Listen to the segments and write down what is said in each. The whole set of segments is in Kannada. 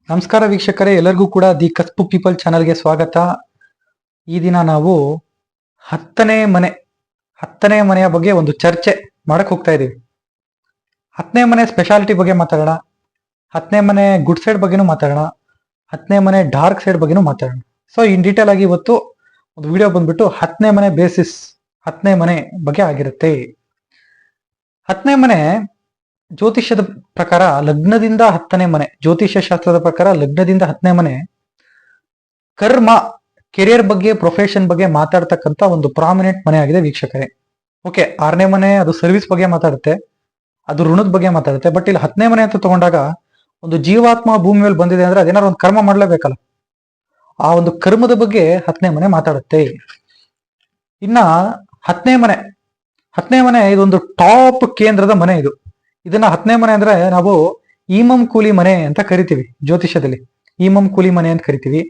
ನಮಸ್ಕಾರ ವೀಕ್ಷಕರೇ, ಎಲ್ಲರಿಗೂ ಕೂಡ ದಿ ಕಸ್ಬು ಪೀಪಲ್ ಚಾನಲ್ಗೆ ಸ್ವಾಗತ. ಈ ದಿನ ನಾವು ಹತ್ತನೇ ಮನೆಯ ಬಗ್ಗೆ ಒಂದು ಚರ್ಚೆ ಮಾಡಕ್ ಹೋಗ್ತಾ ಇದೀವಿ. ಹತ್ತನೇ ಮನೆ ಸ್ಪೆಷಾಲಿಟಿ ಬಗ್ಗೆ ಮಾತಾಡೋಣ, ಹತ್ತನೇ ಮನೆ ಗುಡ್ ಸೈಡ್ ಬಗ್ಗೆನೂ ಮಾತಾಡೋಣ, ಹತ್ತನೇ ಮನೆ ಡಾರ್ಕ್ ಸೈಡ್ ಬಗ್ಗೆನೂ ಮಾತಾಡೋಣ. ಸೊ ಇನ್ ಡೀಟೇಲ್ ಆಗಿ ಇವತ್ತು ಒಂದು ವಿಡಿಯೋ ಬಂದ್ಬಿಟ್ಟು ಹತ್ತನೇ ಮನೆ ಬೇಸಿಸ್, ಹತ್ತನೇ ಮನೆ ಬಗ್ಗೆ ಆಗಿರುತ್ತೆ. ಹತ್ತನೇ ಮನೆ ಜ್ಯೋತಿಷ್ಯದ ಪ್ರಕಾರ ಲಗ್ನದಿಂದ ಹತ್ತನೇ ಮನೆ, ಜ್ಯೋತಿಷ್ಯ ಶಾಸ್ತ್ರದ ಪ್ರಕಾರ ಲಗ್ನದಿಂದ ಹತ್ತನೇ ಮನೆ ಕರ್ಮ, ಕೆರಿಯರ್ ಬಗ್ಗೆ, ಪ್ರೊಫೆಷನ್ ಬಗ್ಗೆ ಮಾತಾಡ್ತಕ್ಕಂಥ ಒಂದು ಪ್ರಾಮಿನೆಂಟ್ ಮನೆ ಆಗಿದೆ ವೀಕ್ಷಕರೇ. ಓಕೆ, ಆರನೇ ಮನೆ ಅದು ಸರ್ವಿಸ್ ಬಗ್ಗೆ ಮಾತಾಡುತ್ತೆ, ಅದು ಋಣದ ಬಗ್ಗೆ ಮಾತಾಡುತ್ತೆ. ಬಟ್ ಇಲ್ಲಿ ಹತ್ತನೇ ಮನೆ ಅಂತ ತಗೊಂಡಾಗ ಒಂದು ಜೀವಾತ್ಮ ಭೂಮಿ ಮೇಲೆ ಬಂದಿದೆ ಅಂದ್ರೆ ಅದೇನಾದ್ರು ಒಂದು ಕರ್ಮ ಮಾಡ್ಲೇಬೇಕಲ್ಲ, ಆ ಒಂದು ಕರ್ಮದ ಬಗ್ಗೆ ಹತ್ತನೇ ಮನೆ ಮಾತಾಡುತ್ತೆ. ಇನ್ನ ಹತ್ತನೇ ಮನೆ ಇದೊಂದು ಟಾಪ್ ಕೇಂದ್ರದ ಮನೆ. ಇದನ್ನ ಹತ್ತನೇ ಮನೆ ಅಂದ್ರೆ ನಾವು ಈಮಂ ಕೂಲಿ ಮನೆ ಅಂತ ಕರಿತೀವಿ ಜ್ಯೋತಿಷ್ಯದಲ್ಲಿ, ಈಮಂ ಕೂಲಿ ಮನೆ ಅಂತ ಕರಿತೀವಿ.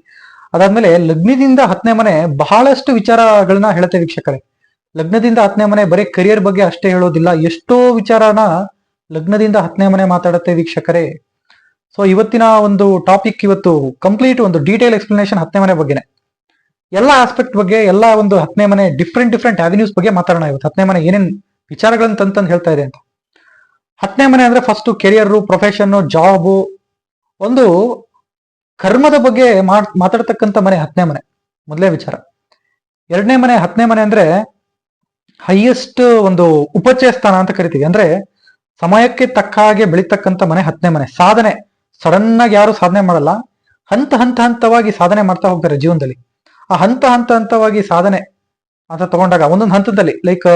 ಅದಾದ್ಮೇಲೆ ಲಗ್ನದಿಂದ ಹತ್ತನೇ ಮನೆ ಬಹಳಷ್ಟು ವಿಚಾರಗಳನ್ನ ಹೇಳುತ್ತೆ ವೀಕ್ಷಕರೇ. ಲಗ್ನದಿಂದ ಹತ್ತನೇ ಮನೆ ಬರೀ ಕರಿಯರ್ ಬಗ್ಗೆ ಅಷ್ಟೇ ಹೇಳೋದಿಲ್ಲ, ಎಷ್ಟೋ ವಿಚಾರನ ಲಗ್ನದಿಂದ ಹತ್ತನೇ ಮನೆ ಮಾತಾಡುತ್ತೆ ವೀಕ್ಷಕರೇ. ಸೊ ಇವತ್ತಿನ ಒಂದು ಟಾಪಿಕ್, ಇವತ್ತು ಕಂಪ್ಲೀಟ್ ಒಂದು ಡೀಟೇಲ್ ಎಕ್ಸ್ಪ್ಲನೇಷನ್ ಹತ್ತನೇ ಮನೆ ಬಗ್ಗೆನೆ, ಎಲ್ಲ ಆಸ್ಪೆಕ್ಟ್ ಬಗ್ಗೆ, ಎಲ್ಲ ಒಂದು ಹತ್ತನೇ ಮನೆ ಡಿಫ್ರೆಂಟ್ ಅವ್ಯಾನ್ಯೂಸ್ ಬಗ್ಗೆ ಮಾತಾಡೋಣ ಇವತ್ತು. ಹತ್ತನೇ ಮನೆ ಏನೇನ್ ವಿಚಾರಗಳನ್ನ ತಂತಂದು ಹೇಳ್ತಾ ಇದೆ ಅಂತ. ಹತ್ತನೇ ಮನೆ ಅಂದ್ರೆ ಫಸ್ಟ್ ಕೆರಿಯರ್, ಪ್ರೊಫೆಷನ್, ಜಾಬ್, ಒಂದು ಕರ್ಮದ ಬಗ್ಗೆ ಮಾತಾಡ್ತಕ್ಕಂಥ ಮನೆ ಹತ್ತನೇ ಮನೆ, ಮೊದಲೇ ವಿಚಾರ. ಎರಡನೇ ಮನೆ, ಹತ್ತನೇ ಮನೆ ಅಂದ್ರೆ ಹೈಯೆಸ್ಟ್ ಒಂದು ಉಪಚಯ ಸ್ಥಾನ ಅಂತ ಕರಿತೀವಿ. ಅಂದ್ರೆ ಸಮಯಕ್ಕೆ ತಕ್ಕ ಹಾಗೆ ಬೆಳೀತಕ್ಕಂಥ ಮನೆ ಹತ್ತನೇ ಮನೆ. ಸಾಧನೆ ಸಡನ್ ಆಗಿ ಯಾರು ಸಾಧನೆ ಮಾಡಲ್ಲ, ಹಂತವಾಗಿ ಸಾಧನೆ ಮಾಡ್ತಾ ಹೋಗ್ತಾರೆ ಜೀವನದಲ್ಲಿ. ಆ ಹಂತವಾಗಿ ಸಾಧನೆ ಅಂತ ತಗೊಂಡಾಗ ಒಂದೊಂದು ಹಂತದಲ್ಲಿ, ಲೈಕ್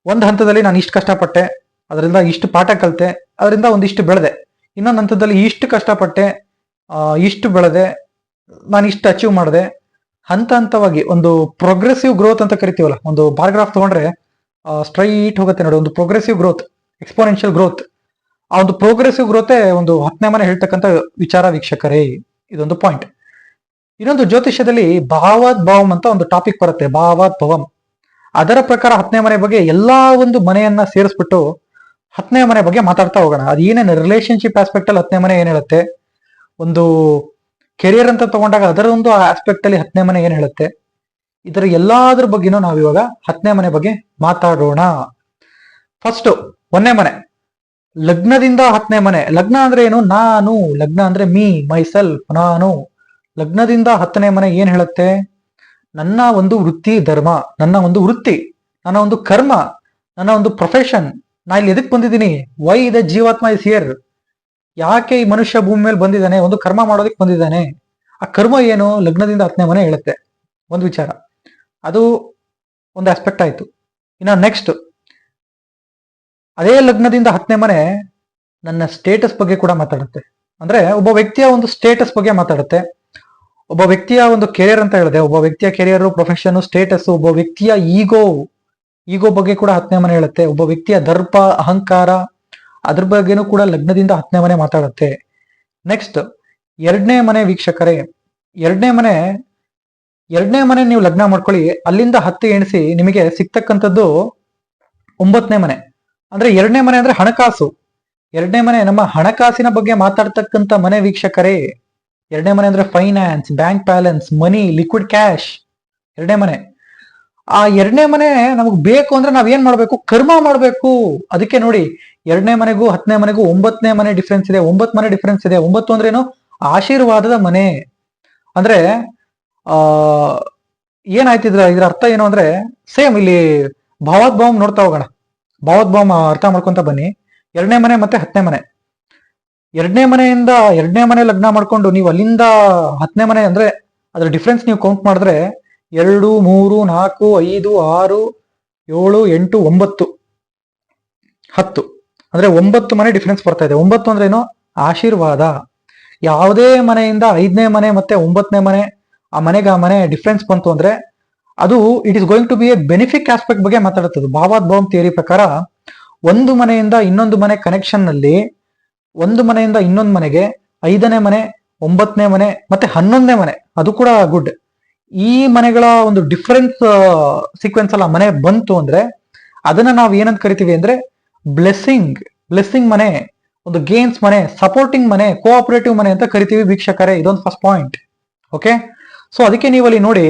ಒಂದು ಹಂತದಲ್ಲಿ ನಾನು ಇಷ್ಟು ಕಷ್ಟಪಟ್ಟೆ, ಅದರಿಂದ ಇಷ್ಟು ಪಾಠ ಕಲಿತೆ, ಅದರಿಂದ ಒಂದಿಷ್ಟು ಬೆಳೆದೆ. ಇನ್ನೊಂದು ಹಂತದಲ್ಲಿ ಇಷ್ಟು ಕಷ್ಟಪಟ್ಟೆ, ಇಷ್ಟು ಬೆಳೆದೆ, ನಾನು ಇಷ್ಟು ಅಚೀವ್ ಮಾಡಿದೆ. ಹಂತವಾಗಿ ಒಂದು ಪ್ರೋಗ್ರೆಸಿವ್ ಗ್ರೋತ್ ಅಂತ ಕರಿತೀವಲ್ಲ, ಒಂದು ಬಾರ್ಗ್ರಾಫ್ ತಗೊಂಡ್ರೆ ಸ್ಟ್ರೈಟ್ ಹೋಗುತ್ತೆ ನೋಡಿ, ಒಂದು ಪ್ರೋಗ್ರೆಸಿವ್ ಗ್ರೋತ್, ಎಕ್ಸ್ಪೋನೆನ್ಷಿಯಲ್ ಗ್ರೋತ್. ಆ ಒಂದು ಪ್ರೋಗ್ರೆಸಿವ್ ಗ್ರೋತೆ ಒಂದು ಹತ್ತನೇ ಮನೆ ಹೇಳ್ತಕ್ಕಂಥ ವಿಚಾರ ವೀಕ್ಷಕರೇ. ಇದೊಂದು ಪಾಯಿಂಟ್. ಇನ್ನೊಂದು ಜ್ಯೋತಿಷ್ಯದಲ್ಲಿ ಭಾವಾತ್ ಭಾವಂ ಅಂತ ಒಂದು ಟಾಪಿಕ್ ಬರುತ್ತೆ, ಭಾವಾತ್ ಭವಂ. ಅದರ ಪ್ರಕಾರ ಹತ್ತನೇ ಮನೆ ಬಗ್ಗೆ ಎಲ್ಲಾ ಒಂದು ಮನೆಯನ್ನ ಸೇರಿಸ್ಬಿಟ್ಟು ಹತ್ತನೇ ಮನೆ ಬಗ್ಗೆ ಮಾತಾಡ್ತಾ ಹೋಗೋಣ. ಅದು ಏನೇನು ರಿಲೇಶನ್ಶಿಪ್ ಆಸ್ಪೆಕ್ಟ್ ಅಲ್ಲಿ ಹತ್ತನೇ ಮನೆ ಏನ್ ಹೇಳುತ್ತೆ, ಒಂದು ಕೆರಿಯರ್ ಅಂತ ತಗೊಂಡಾಗ ಅದರ ಒಂದು ಆಸ್ಪೆಕ್ಟ್ ಅಲ್ಲಿ ಹತ್ತನೇ ಮನೆ ಏನ್ ಹೇಳುತ್ತೆ, ಇದರ ಎಲ್ಲಾದ್ರ ಬಗ್ಗೆನೂ ನಾವು ಇವಾಗ ಹತ್ತನೇ ಮನೆ ಬಗ್ಗೆ ಮಾತಾಡೋಣ. ಫಸ್ಟ್ ಒಂದನೇ ಮನೆ, ಲಗ್ನದಿಂದ ಹತ್ತನೇ ಮನೆ. ಲಗ್ನ ಅಂದ್ರೆ ಏನು? ನಾನು. ಲಗ್ನ ಅಂದ್ರೆ ಮೀ, ಮೈ ಸೆಲ್ಫ್, ನಾನು. ಲಗ್ನದಿಂದ ಹತ್ತನೇ ಮನೆ ಏನ್ ಹೇಳುತ್ತೆ? ನನ್ನ ಒಂದು ವೃತ್ತಿ ಧರ್ಮ, ನನ್ನ ಒಂದು ವೃತ್ತಿ, ನನ್ನ ಒಂದು ಕರ್ಮ, ನನ್ನ ಒಂದು ಪ್ರೊಫೆಷನ್. ನಾ ಇಲ್ಲಿ ಎದಕ್ ಬಂದಿದ್ದೀನಿ? ವೈ ದ ಜೀವಾತ್ಮ ಇಸ್ ಹಿಯರ್? ಯಾಕೆ ಈ ಮನುಷ್ಯ ಭೂಮಿ ಮೇಲೆ ಬಂದಿದ್ದಾನೆ? ಒಂದು ಕರ್ಮ ಮಾಡೋದಕ್ಕೆ ಬಂದಿದ್ದಾನೆ. ಆ ಕರ್ಮ ಏನು? ಲಗ್ನದಿಂದ ಹತ್ತನೇ ಮನೆ ಹೇಳುತ್ತೆ. ಒಂದು ವಿಚಾರ, ಅದು ಒಂದು ಆಸ್ಪೆಕ್ಟ್ ಆಯ್ತು. ಇನ್ನ ನೆಕ್ಸ್ಟ್, ಅದೇ ಲಗ್ನದಿಂದ ಹತ್ತನೇ ಮನೆ ನನ್ನ ಸ್ಟೇಟಸ್ ಬಗ್ಗೆ ಕೂಡ ಮಾತಾಡುತ್ತೆ. ಅಂದ್ರೆ ಒಬ್ಬ ವ್ಯಕ್ತಿಯ ಒಂದು ಸ್ಟೇಟಸ್ ಬಗ್ಗೆ ಮಾತಾಡುತ್ತೆ. ಒಬ್ಬ ವ್ಯಕ್ತಿಯ ಒಂದು ಕೆರಿಯರ್ ಅಂತ ಹೇಳಿದೆ, ಒಬ್ಬ ವ್ಯಕ್ತಿಯ ಕೆರಿಯರ್, ಪ್ರೊಫೆಷನ್, ಸ್ಟೇಟಸ್, ಒಬ್ಬ ವ್ಯಕ್ತಿಯ ಈಗೋ ಬಗ್ಗೆ ಕೂಡ ಹತ್ತನೇ ಮನೆ ಹೇಳುತ್ತೆ. ಒಬ್ಬ ವ್ಯಕ್ತಿಯ ದರ್ಪ, ಅಹಂಕಾರ, ಅದ್ರ ಬಗ್ಗೆನೂ ಕೂಡ ಲಗ್ನದಿಂದ ಹತ್ತನೇ ಮನೆ ಮಾತಾಡುತ್ತೆ. ನೆಕ್ಸ್ಟ್ ಎರಡನೇ ಮನೆ ವೀಕ್ಷಕರೇ. ಎರಡನೇ ಮನೆ ನೀವು ಲಗ್ನ ಮಾಡ್ಕೊಳ್ಳಿ, ಅಲ್ಲಿಂದ 10 ಎಣಿಸಿ, ನಿಮಗೆ ಸಿಗ್ತಕ್ಕಂಥದ್ದು 9ನೇ ಮನೆ. ಅಂದ್ರೆ ಎರಡನೇ ಮನೆ ಅಂದ್ರೆ ಹಣಕಾಸು. ಎರಡನೇ ಮನೆ ನಮ್ಮ ಹಣಕಾಸಿನ ಬಗ್ಗೆ ಮಾತಾಡ್ತಕ್ಕಂಥ ಮನೆ ವೀಕ್ಷಕರೇ. ಎರಡನೇ ಮನೆ ಅಂದ್ರೆ ಫೈನಾನ್ಸ್, ಬ್ಯಾಂಕ್ ಬ್ಯಾಲೆನ್ಸ್, ಮನಿ, ಲಿಕ್ವಿಡ್ ಕ್ಯಾಶ್. ಎರಡನೇ ಮನೆ. ಆ ಎರಡನೇ ಮನೆ ನಮಗ್ ಬೇಕು ಅಂದ್ರೆ ನಾವ್ ಏನ್ ಮಾಡ್ಬೇಕು? ಕರ್ಮ ಮಾಡ್ಬೇಕು. ಅದಕ್ಕೆ ನೋಡಿ, ಎರಡನೇ ಮನೆಗೂ ಹತ್ತನೇ ಮನೆಗೂ 9ನೇ ಮನೆ ಡಿಫ್ರೆನ್ಸ್ ಇದೆ. 9 ಮನೆ ಡಿಫ್ರೆನ್ಸ್ ಇದೆ. 9 ಅಂದ್ರೆ ಏನು? ಆಶೀರ್ವಾದದ ಮನೆ. ಅಂದ್ರೆ ಏನಾಯ್ತಿದ್ರ ಇದ್ರ ಅರ್ಥ ಏನು ಅಂದ್ರೆ, ಸೇಮ್ ಇಲ್ಲಿ ಭಾವಾತ್ ಭಾವಂ ನೋಡ್ತಾ ಹೋಗೋಣ. ಭಾವಾತ್ ಭಾವಂ ಅರ್ಥ ಮಾಡ್ಕೊಂತ ಬನ್ನಿ. ಎರಡನೇ ಮನೆ ಮತ್ತೆ ಹತ್ತನೇ ಮನೆ. ಎರಡನೇ ಮನೆ ಲಗ್ನ ಮಾಡ್ಕೊಂಡು ನೀವು ಅಲ್ಲಿಂದ ಹತ್ತನೇ ಮನೆ ಅಂದ್ರೆ ಅದ್ರ ಡಿಫ್ರೆನ್ಸ್ ನೀವು ಕೌಂಟ್ ಮಾಡಿದ್ರೆ 2, 3, 4, 5, 6, 7, 8, 9, 10 ಅಂದ್ರೆ 9 ಮನೆ ಡಿಫ್ರೆನ್ಸ್ ಬರ್ತಾ ಇದೆ. 9 ಅಂದ್ರೆ ಏನು? ಆಶೀರ್ವಾದ. ಯಾವುದೇ ಮನೆಯಿಂದ 5ನೇ ಮನೆ ಮತ್ತೆ 9ನೇ ಮನೆ, ಆ ಮನೆ ಡಿಫ್ರೆನ್ಸ್ ಬಂತು ಅಂದ್ರೆ ಅದು it is going to be a beneficial aspect ಬಗ್ಗೆ ಮಾತಾಡುತ್ತದೆ. ಭಾವಾತ್ ಭಾವಂ ಥಿಯರಿ ಪ್ರಕಾರ ಒಂದು ಮನೆಯಿಂದ ಇನ್ನೊಂದು ಮನೆ ಕನೆಕ್ಷನ್ ನಲ್ಲಿ, ಒಂದು ಮನೆಯಿಂದ ಇನ್ನೊಂದು ಮನೆಗೆ 5ನೇ ಮನೆ, 9ನೇ ಮನೆ ಮತ್ತೆ 11ನೇ ಮನೆ, ಅದು ಕೂಡ ಗುಡ್. ಈ ಮನೆಗಳ ಒಂದು ಡಿಫರೆನ್ಸ್ ಸೀಕ್ವೆನ್ಸ್ ಅಲ್ಲ ಮನೆ ಬಂತು ಅಂದ್ರೆ ಅದನ್ನ ನಾವು ಏನಂತ ಕರಿತೀವಿ ಅಂದ್ರೆ ಬ್ಲೆಸ್ಸಿಂಗ್ ಮನೆ, ಒಂದು ಗೇನ್ಸ್ ಮನೆ, ಸಪೋರ್ಟಿಂಗ್ ಮನೆ, ಕೋಆಪರೇಟಿವ್ ಮನೆ ಅಂತ ಕರಿತೀವಿ ವೀಕ್ಷಕರೇ. ಇದೊಂದು ಫಸ್ಟ್ ಪಾಯಿಂಟ್. ಓಕೆ, ಸೊ ಅದಕ್ಕೆ ನೀವು ಅಲ್ಲಿ ನೋಡಿ,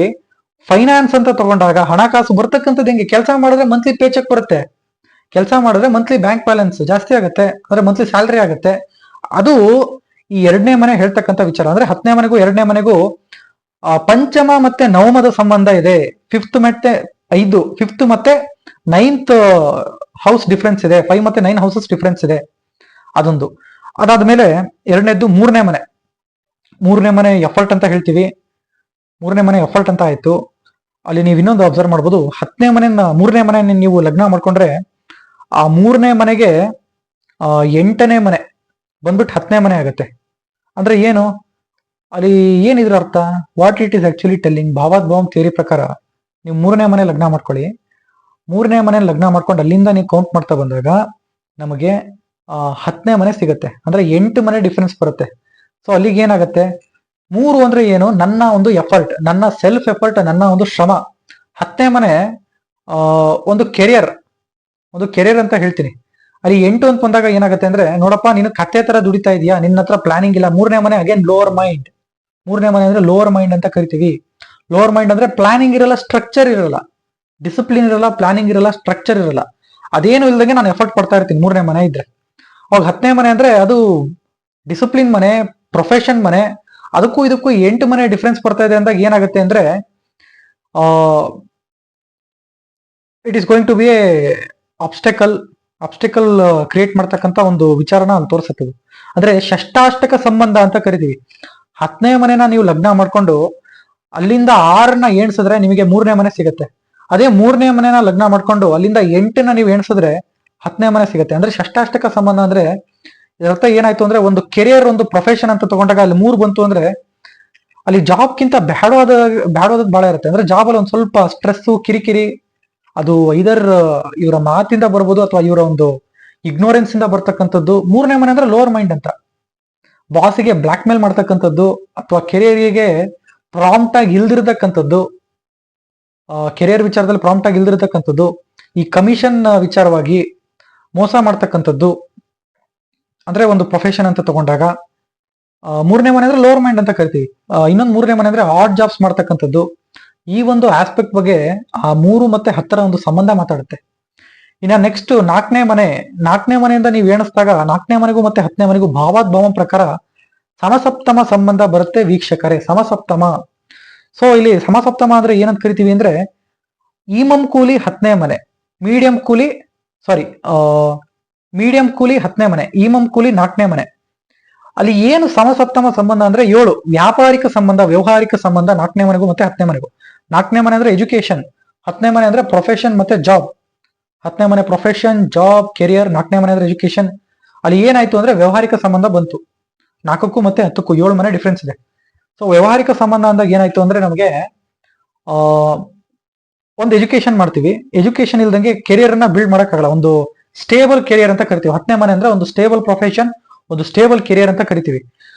ಫೈನಾನ್ಸ್ ಅಂತ ತಗೊಂಡಾಗ ಹಣಕಾಸು ಬರ್ತಕ್ಕಂಥದ್ದು ಹೆಂಗೆ, ಕೆಲಸ ಮಾಡಿದ್ರೆ ಮಂತ್ಲಿ ಪೇ ಚೆಕ್ ಬರುತ್ತೆ, ಕೆಲಸ ಮಾಡಿದ್ರೆ ಮಂತ್ಲಿ ಬ್ಯಾಂಕ್ ಬ್ಯಾಲೆನ್ಸ್ ಜಾಸ್ತಿ ಆಗುತ್ತೆ, ಅಂದ್ರೆ ಮಂತ್ಲಿ ಸ್ಯಾಲರಿ ಆಗುತ್ತೆ. ಅದು ಈ ಎರಡನೇ ಮನೆ ಹೇಳ್ತಕ್ಕಂಥ ವಿಚಾರ. ಅಂದ್ರೆ 10ನೇ ಮನೆಗೂ 2ನೇ ಮನೆಗೂ ಪಂಚಮ ಮತ್ತೆ ನವಮದ ಸಂಬಂಧ ಇದೆ. ಫಿಫ್ತ್ ಮತ್ತೆ 9th ಹೌಸ್ ಡಿಫ್ರೆನ್ಸ್ ಇದೆ. 5 ಮತ್ತೆ 9 ಹೌಸಸ್ ಡಿಫ್ರೆನ್ಸ್ ಇದೆ, ಅದೊಂದು. ಅದಾದ್ಮೇಲೆ ಎರಡನೇದ್ದು ಮೂರನೇ ಮನೆ ಎಫರ್ಟ್ ಅಂತ ಹೇಳ್ತೀವಿ. ಮೂರನೇ ಮನೆ ಎಫರ್ಟ್ ಅಂತ ಆಯ್ತು. ಅಲ್ಲಿ ನೀವು ಇನ್ನೊಂದು ಅಬ್ಸರ್ವ್ ಮಾಡ್ಬೋದು, ಮೂರನೇ ಮನೆ ನೀವು ಲಗ್ನ ಮಾಡ್ಕೊಂಡ್ರೆ ಆ ಮೂರನೇ ಮನೆಗೆ 8ನೇ ಮನೆ ಬಂದ್ಬಿಟ್ಟು 10ನೇ ಮನೆ ಆಗುತ್ತೆ. ಅಂದ್ರೆ ಏನು ಅಲ್ಲಿ ಏನಿದ್ರ ಅರ್ಥ, what it is actually telling, ಭಾವಾದ್ಭಾವಂ ಥಿಯರಿ ಪ್ರಕಾರ ನೀವು ಮೂರನೇ ಮನೆ ಲಗ್ನ ಮಾಡ್ಕೊಳ್ಳಿ. ಮೂರನೇ ಮನೆ ಲಗ್ನ ಮಾಡ್ಕೊಂಡು ಅಲ್ಲಿಂದ ನೀವು ಕೌಂಟ್ ಮಾಡ್ತಾ ಬಂದಾಗ ನಮಗೆ 10ನೇ ಮನೆ ಸಿಗುತ್ತೆ. ಅಂದ್ರೆ 8 ಮನೆ ಡಿಫರೆನ್ಸ್ ಬರುತ್ತೆ. ಸೊ ಅಲ್ಲಿಗೆ ಏನಾಗುತ್ತೆ, 3 ಅಂದ್ರೆ ಏನು, ನನ್ನ ಒಂದು ಎಫರ್ಟ್, ನನ್ನ ಸೆಲ್ಫ್ ಎಫರ್ಟ್, ನನ್ನ ಒಂದು ಶ್ರಮ. 10ನೇ ಮನೆ ಒಂದು ಕೆರಿಯರ್ ಅಂತ ಹೇಳ್ತೀನಿ. ಅಲ್ಲಿ 8 ಅಂತ ಬಂದಾಗ ಏನಾಗುತ್ತೆ ಅಂದ್ರೆ, ನೋಡಪ್ಪ ನೀನು ಕತ್ತೆ ತರ ದುಡಿತಾ ಇದೀಯಾ, ನಿನ್ನ ಹತ್ರ ಪ್ಲಾನಿಂಗ್ ಇಲ್ಲ. ಮೂರನೇ ಮನೆ ಅಗೇನ್ ಲೋವರ್ ಮೈಂಡ್. ಮೂರನೇ ಮನೆ ಅಂದ್ರೆ ಲೋವರ್ ಮೈಂಡ್ ಅಂತ ಕರಿತೀವಿ. ಲೋವರ್ ಮೈಂಡ್ ಅಂದ್ರೆ ಪ್ಲಾನಿಂಗ್ ಇರಲ್ಲ, ಸ್ಟ್ರಕ್ಚರ್ ಇರಲ್ಲ, ಡಿಸಿಪ್ಲಿನ್ ಇರಲ್ಲ, ಪ್ಲಾನಿಂಗ್ ಇರಲ್ಲ, ಸ್ಟ್ರಕ್ಚರ್ ಇರಲ್ಲ. ಅದೇನು ಇಲ್ದಂಗೆ ನಾನು ಎಫರ್ಟ್ ಪಡ್ತಾ ಇರ್ತೀನಿ ಮೂರನೇ ಮನೆ ಇದ್ರೆ. ಅವಾಗ 10ನೇ ಮನೆ ಅಂದ್ರೆ ಅದು ಡಿಸಿಪ್ಲಿನ್ ಮನೆ, ಪ್ರೊಫೆಷನ್ ಮನೆ. ಅದಕ್ಕೂ ಇದಕ್ಕೂ 8 ಮನೆ ಡಿಫ್ರೆನ್ಸ್ ಬರ್ತಾ ಇದೆ ಅಂದಾಗ ಏನಾಗುತ್ತೆ ಅಂದ್ರೆ, it is going to be a obstacle create ಮಾಡ್ತಕ್ಕಂಥ ಒಂದು ವಿಚಾರನ ಅಲ್ಲಿ ತೋರಿಸುತ್ತದೆ. ಅಂದ್ರೆ ಷಷ್ಟಾಷ್ಟಕ ಸಂಬಂಧ ಅಂತ ಕರಿತೀವಿ. 10ನೇ ಮನೆನ ನೀವು ಲಗ್ನ ಮಾಡ್ಕೊಂಡು ಅಲ್ಲಿಂದ 6ನ ಎಣಿಸಿದ್ರೆ ನಿಮಗೆ 3ನೇ ಮನೆ ಸಿಗುತ್ತೆ. ಅದೇ 3ನೇ ಮನೆನ ಲಗ್ನ ಮಾಡ್ಕೊಂಡು ಅಲ್ಲಿಂದ 8ನ ನೀವು ಎಣಿಸಿದ್ರೆ 10ನೇ ಮನೆ ಸಿಗುತ್ತೆ. ಅಂದ್ರೆ ಷಷ್ಟಾಷ್ಟಕ ಸಂಬಂಧ ಅಂದ್ರೆ ಇದರರ್ಥ ಏನಾಯ್ತು ಅಂದ್ರೆ, ಒಂದು ಕೆರಿಯರ್, ಒಂದು ಪ್ರೊಫೆಷನ್ ಅಂತ ತಗೊಂಡಾಗ ಅಲ್ಲಿ 3 ಬಂತು ಅಂದ್ರೆ ಅಲ್ಲಿ ಜಾಬ್ಗಿಂತ ಬ್ಯಾಡೋದ್ ಬಹಳ ಇರುತ್ತೆ. ಅಂದ್ರೆ ಜಾಬ್ ಅಲ್ಲಿ ಒಂದ್ ಸ್ವಲ್ಪ ಸ್ಟ್ರೆಸ್, ಕಿರಿಕಿರಿ, ಅದು ಐದರ್ ಇವರ ಮಾತಿಂದ ಬರ್ಬೋದು ಅಥವಾ ಇವರ ಒಂದು ಇಗ್ನೋರೆನ್ಸ್ ಇಂದ ಬರ್ತಕ್ಕಂಥದ್ದು. 3ನೇ ಮನೆ ಅಂದ್ರೆ ಲೋವರ್ ಮೈಂಡ್ ಅಂತ, ಬಾಸಿಗೆ ಬ್ಲಾಕ್ ಮೇಲ್ ಮಾಡ್ತಕ್ಕಂಥದ್ದು ಅಥವಾ ಕೆರಿಯರ್ಗೆ ಪ್ರಾಂಪ್ಟ್ ಆಗಿ ಇಲ್ದಿರತಕ್ಕಂಥದ್ದು, ಕೆರಿಯರ್ ವಿಚಾರದಲ್ಲಿ ಪ್ರಾಂಪ್ಟ್ ಆಗಿ ಇಲ್ದಿರತಕ್ಕಂಥದ್ದು, ಈ ಕಮಿಷನ್ ವಿಚಾರವಾಗಿ ಮೋಸ ಮಾಡ್ತಕ್ಕಂಥದ್ದು. ಅಂದ್ರೆ ಒಂದು ಪ್ರೊಫೆಷನ್ ಅಂತ ತಗೊಂಡಾಗ 3ನೇ ಮನೆ ಅಂದ್ರೆ ಲೋವರ್ ಮೈಂಡ್ ಅಂತ ಕರಿತೀವಿ. ಇನ್ನೊಂದು 3ನೇ ಮನೆ ಅಂದ್ರೆ ಆಡ್ ಜಾಬ್ಸ್ ಮಾಡ್ತಕ್ಕಂಥದ್ದು. ಈ ಒಂದು ಆಸ್ಪೆಕ್ಟ್ ಬಗ್ಗೆ ಆ 3 ಮತ್ತೆ 10ರ ಒಂದು ಸಂಬಂಧ ಮಾತಾಡುತ್ತೆ. ಇನ್ನ ನೆಕ್ಸ್ಟ್ 4ನೇ ಮನೆಯಿಂದ ನೀವು ಎಣಿಸಿದಾಗ 4ನೇ ಮನೆಗೂ ಮತ್ತೆ 10ನೇ ಮನೆಗೂ ಭಾವಾದ್ಭಾವಂ ಪ್ರಕಾರ ಸಮಸಪ್ತಮ ಸಂಬಂಧ ಬರುತ್ತೆ ವೀಕ್ಷಕರೇ. ಸಮಸಪ್ತಮ. ಸೊ ಇಲ್ಲಿ ಸಮಸಪ್ತಮ ಅಂದ್ರೆ ಏನಂತ ಕರಿತೀವಿ ಅಂದ್ರೆ, ಈಮಂ ಕೂಲಿ 10ನೇ ಮನೆ, ಮೀಡಿಯಂ ಕೂಲಿ 10ನೇ ಮನೆ, ಈಮಂ ಕೂಲಿ 4ನೇ ಮನೆ. ಅಲ್ಲಿ ಏನು ಸಮಸಪ್ತಮ ಸಂಬಂಧ ಅಂದ್ರೆ 7 ವ್ಯಾವಹಾರಿಕ ಸಂಬಂಧ 4ನೇ ಮನೆಗೂ ಮತ್ತೆ 10ನೇ ಮನೆಗೂ. 4ನೇ ಮನೆ ಅಂದ್ರೆ ಎಜುಕೇಶನ್, 10ನೇ ಮನೆ ಅಂದ್ರೆ ಪ್ರೊಫೆಷನ್ ಮತ್ತೆ ಜಾಬ್. 10ನೇ ಮನೆ ಪ್ರೊಫೆಷನ್, ಜಾಬ್, ಕೆರಿಯರ್, 4ನೇ ಮನೆ ಅಂದ್ರೆ ಎಜುಕೇಶನ್. ಅಲ್ಲಿ ಏನಾಯ್ತು ಅಂದ್ರೆ ವ್ಯವಹಾರಿಕ ಸಂಬಂಧ ಬಂತು. 4ಕ್ಕೂ ಮತ್ತೆ 10ಕ್ಕೂ 7 ಮನೆ ಡಿಫ್ರೆನ್ಸ್ ಇದೆ. ಸೊ ವ್ಯವಹಾರಿಕ ಸಂಬಂಧ ಅಂದಾಗ ಏನಾಯ್ತು ಅಂದ್ರೆ ನಮಗೆ ಒಂದು ಎಜುಕೇಶನ್ ಮಾಡ್ತೀವಿ, ಎಜುಕೇಶನ್ ಇಲ್ದಂಗೆ ಕೆರಿಯರ್ ಅನ್ನ ಬಿಲ್ಡ್ ಮಾಡಕ್ಕಾಗಲ್ಲ. ಒಂದು ಸ್ಟೇಬಲ್ ಕೆರಿಯರ್ ಅಂತ ಕರಿತೀವಿ. 10ನೇ ಮನೆ ಅಂದ್ರೆ ಒಂದು ಸ್ಟೇಬಲ್ ಪ್ರೊಫೆಷನ್, ಒಂದು ಸ್ಟೇಬಲ್ ಕೆರಿಯರ್ ಅಂತ ಕರಿತೀವಿ.